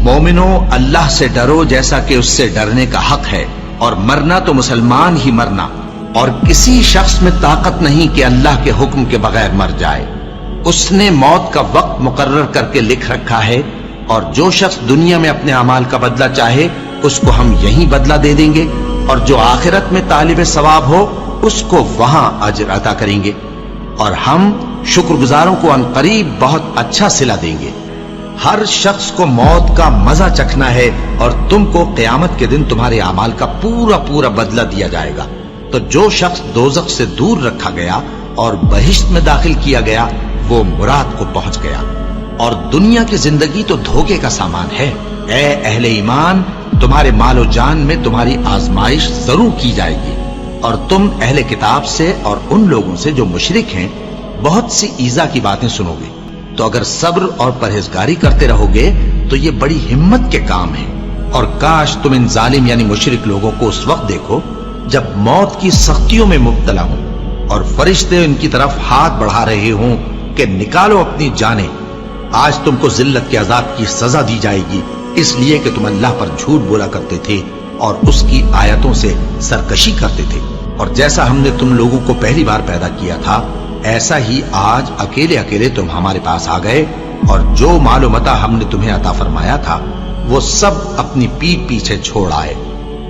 مومنو اللہ سے ڈرو جیسا کہ اس سے ڈرنے کا حق ہے، اور مرنا تو مسلمان ہی مرنا، اور کسی شخص میں طاقت نہیں کہ اللہ کے حکم کے بغیر مر جائے۔ اس نے موت کا وقت مقرر کر کے لکھ رکھا ہے، اور جو شخص دنیا میں اپنے اعمال کا بدلہ چاہے اس کو ہم یہیں بدلہ دے دیں گے، اور جو آخرت میں طالب ثواب ہو اس کو وہاں اجر عطا کریں گے، اور ہم شکر گزاروں کو عنقریب بہت اچھا صلہ دیں گے۔ ہر شخص کو موت کا مزہ چکھنا ہے، اور تم کو قیامت کے دن تمہارے اعمال کا پورا پورا بدلہ دیا جائے گا۔ تو جو شخص دوزخ سے دور رکھا گیا اور بہشت میں داخل کیا گیا وہ مراد کو پہنچ گیا، اور دنیا کی زندگی تو دھوکے کا سامان ہے۔ اے اہل ایمان، تمہارے مال و جان میں تمہاری آزمائش ضرور کی جائے گی، اور تم اہل کتاب سے اور ان لوگوں سے جو مشرک ہیں بہت سی ایذا کی باتیں سنو گے، تو اگر صبر اور پرہیزگاری کرتے رہو گے تو یہ بڑی ہمت کے کام ہیں۔ اور کاش تم ان ظالم یعنی مشرک لوگوں کو اس وقت دیکھو جب موت کی سختیوں میں مبتلا ہوں، اور فرشتے ان کی طرف ہاتھ بڑھا رہے ہوں کہ نکالو اپنی جانیں۔ آج تم کو ذلت کے عذاب کی سزا دی جائے گی، اس لیے کہ تم اللہ پر جھوٹ بولا کرتے تھے اور اس کی آیتوں سے سرکشی کرتے تھے۔ اور جیسا ہم نے تم لوگوں کو پہلی بار پیدا کیا تھا ایسا ہی آج اکیلے اکیلے تم ہمارے پاس آ گئے، اور جو مال و متاع ہم نے تمہیں عطا فرمایا تھا وہ سب اپنی پیٹھ پیچھے چھوڑ آئے،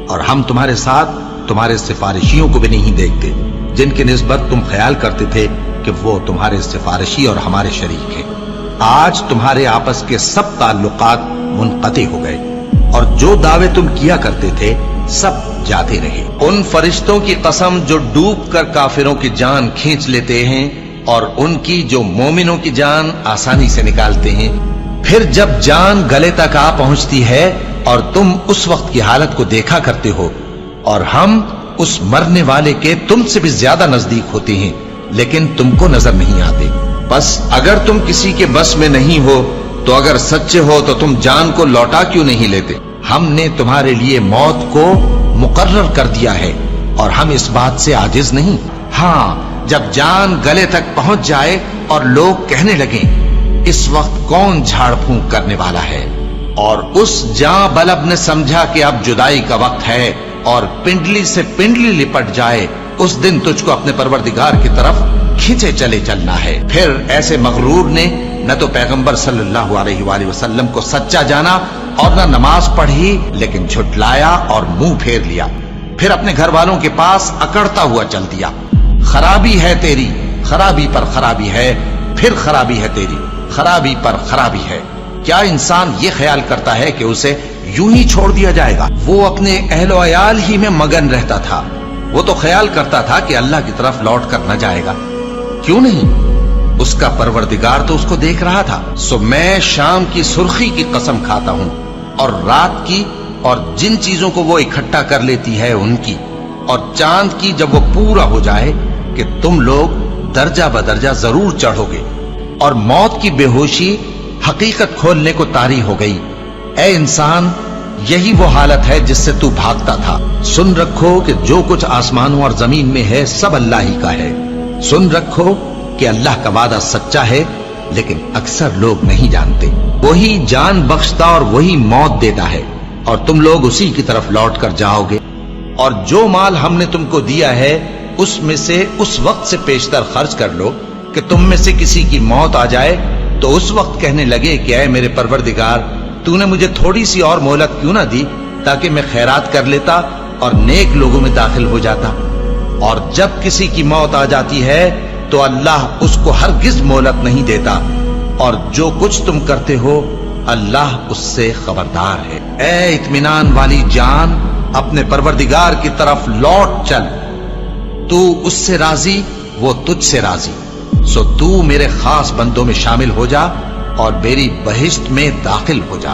اور ہم تمہارے ساتھ تمہارے سفارشیوں کو بھی نہیں دیکھتے جن کی نسبت تم خیال کرتے تھے کہ وہ تمہارے سفارشی اور ہمارے شریک ہیں۔ آج تمہارے آپس کے سب تعلقات منقطع ہو گئے، اور جو دعوے تم کیا کرتے تھے سب جاتے رہے۔ ان فرشتوں کی قسم جو ڈوب کر کافروں کی جان کھینچ لیتے ہیں، اور ان کی جو مومنوں کی جان آسانی سے نکالتے ہیں۔ پھر جب جان گلے تک آ پہنچتی ہے اور تم اس وقت کی حالت کو دیکھا کرتے ہو، اور ہم اس مرنے والے کے تم سے بھی زیادہ نزدیک ہوتے ہیں لیکن تم کو نظر نہیں آتے۔ بس اگر تم کسی کے بس میں نہیں ہو تو اگر سچے ہو تو تم جان کو لوٹا کیوں نہیں لیتے؟ ہم نے تمہارے لیے موت کو مقرر کر دیا ہے، اور ہم اس بات سے عاجز نہیں۔ ہاں، جب جان گلے تک پہنچ جائے اور لوگ کہنے لگیں اس وقت کون جھاڑ پھونک کرنے والا ہے، اور اس جاں بلب نے سمجھا کہ اب جدائی کا وقت ہے اور پنڈلی سے پنڈلی لپٹ جائے، اس دن تجھ کو اپنے پروردگار کی طرف کھینچے چلے چلنا ہے۔ پھر ایسے مغرور نے نہ تو پیغمبر صلی اللہ علیہ وآلہ وسلم کو سچا جانا اور نہ نماز پڑھی، لیکن جھٹلایا اور منہ پھیر لیا، پھر اپنے گھر والوں کے پاس اکڑتا ہوا چل دیا۔ خرابی ہے تیری، خرابی پر خرابی ہے، پھر خرابی ہے تیری، خرابی پر خرابی ہے۔ کیا انسان یہ خیال کرتا ہے کہ اسے یوں ہی چھوڑ دیا جائے گا؟ وہ اپنے اہل و عیال ہی میں مگن رہتا تھا، وہ تو خیال کرتا تھا کہ اللہ کی طرف لوٹ کر نہ جائے گا۔ کیوں نہیں؟ اس کا پروردگار تو اس کو دیکھ رہا تھا۔ سو میں شام کی سرخی کی قسم کھاتا ہوں، اور رات کی، اور جن چیزوں کو وہ اکٹھا کر لیتی ہے ان کی، اور چاند کی جب وہ پورا ہو جائے، کہ تم لوگ درجہ بدرجہ ضرور چڑھو گے، اور موت کی بے ہوشی حقیقت کھولنے کو طاری ہو گئی۔ اے انسان، یہی وہ حالت ہے جس سے تو بھاگتا تھا۔ سن رکھو کہ جو کچھ آسمانوں اور زمین میں ہے سب اللہ ہی کا ہے۔ سن رکھو کہ اللہ کا وعدہ سچا ہے، لیکن اکثر لوگ نہیں جانتے۔ وہی جان بخشتا اور وہی موت دیتا ہے، اور تم لوگ اسی کی طرف لوٹ کر جاؤ گے۔ اور جو مال ہم نے تم کو دیا ہے اس میں سے اس وقت سے پیشتر خرچ کر لو کہ تم میں سے کسی کی موت آ جائے تو اس وقت کہنے لگے کہ اے میرے پروردگار، تو نے مجھے تھوڑی سی اور مہلت کیوں نہ دی تاکہ میں خیرات کر لیتا اور نیک لوگوں میں داخل ہو جاتا۔ اور جب کسی کی موت آ جاتی ہے تو اللہ اس کو ہرگز مہلت نہیں دیتا، اور جو کچھ تم کرتے ہو اللہ اس سے خبردار ہے۔ اے اطمینان والی جان، اپنے پروردگار کی طرف لوٹ چل، تو اس سے راضی، وہ تجھ سے راضی۔ سو تو میرے خاص بندوں میں شامل ہو جا اور میری بہشت میں داخل ہو جا۔